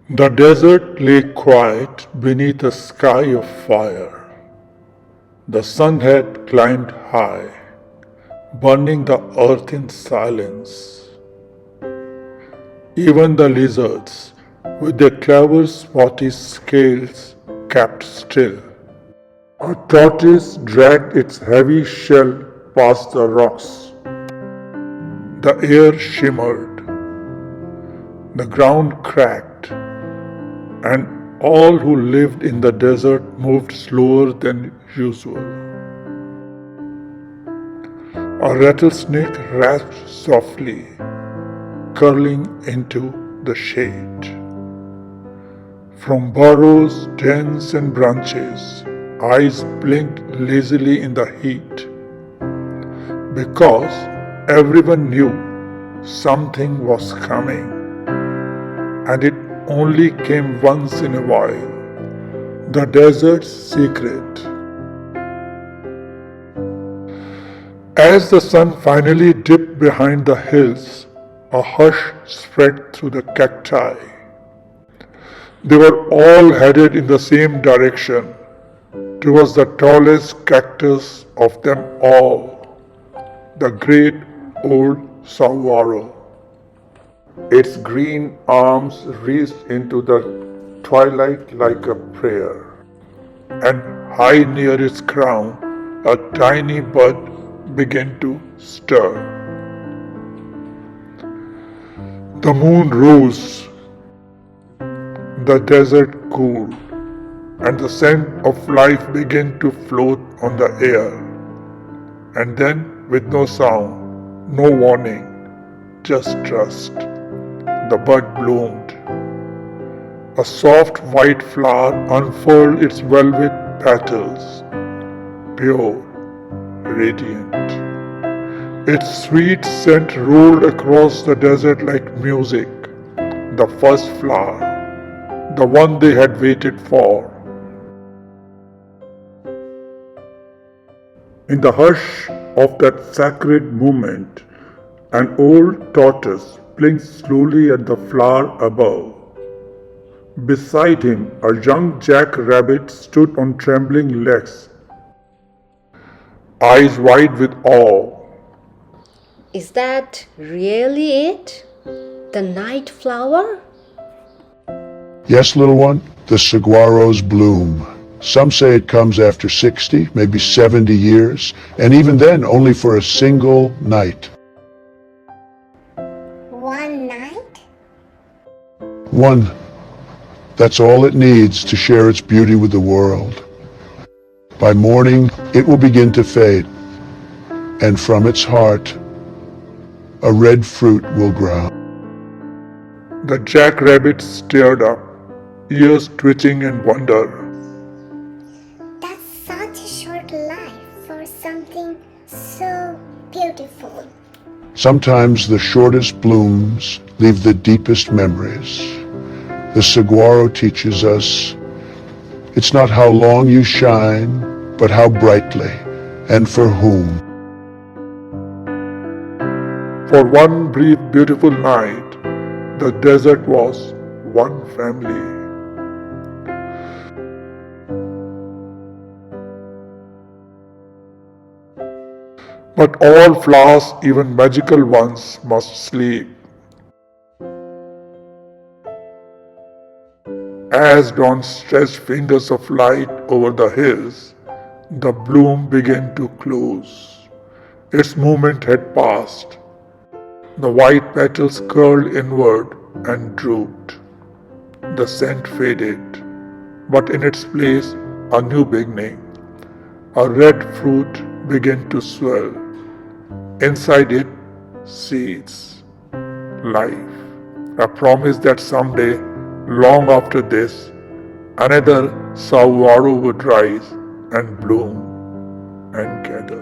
The desert lay quiet beneath a sky of fire. The sun had climbed high, burning the earth in silence. Even the lizards, with their clever spotty scales, kept still. A tortoise dragged its heavy shell past the rocks. The air shimmered, the ground cracked, and all who lived in the desert moved slower than usual. A rattlesnake rasped softly, curling into the shade. From burrows, dens, and branches, eyes blinked lazily in the heat, because everyone knew something was coming, and it only came once in a while. The desert's secret. As the sun finally dipped behind the hills, a hush spread through the cacti. They were all headed in the same direction, towards the tallest cactus of them all, the great old Saguaro. Its green arms reached into the twilight like a prayer, and high near its crown, a tiny bud began to stir. The moon rose, the desert cooled, and the scent of life began to float on the air. And then, with no sound, no warning, just trust, the bud bloomed. A soft white flower unfurled its velvet petals, pure, radiant. Its sweet scent rolled across the desert like music, the first flower, the one they had waited for. In the hush of that sacred moment, an old tortoise blinked slowly at the flower above. Beside him, a young jackrabbit stood on trembling legs, eyes wide with awe. Is that really it? The night flower? Yes, little one, the saguaros bloom. Some say it comes after 60, maybe 70 years, and even then only for a single night. One night? One. That's all it needs to share its beauty with the world. By morning, it will begin to fade, and from its heart, a red fruit will grow. The jackrabbit stared up, ears twitching in wonder. That's such a short life for something so beautiful. Sometimes the shortest blooms leave the deepest memories. The saguaro teaches us it's not how long you shine, but how brightly and for whom. For one brief, beautiful night, the desert was one family. But all flowers, even magical ones, must sleep. As dawn stretched fingers of light over the hills, the bloom began to close. Its moment had passed. The white petals curled inward and drooped. The scent faded, but in its place, a new beginning. A red fruit began to swell. Inside it, seeds, life, a promise that someday, long after this, another saguaro would rise and bloom and gather.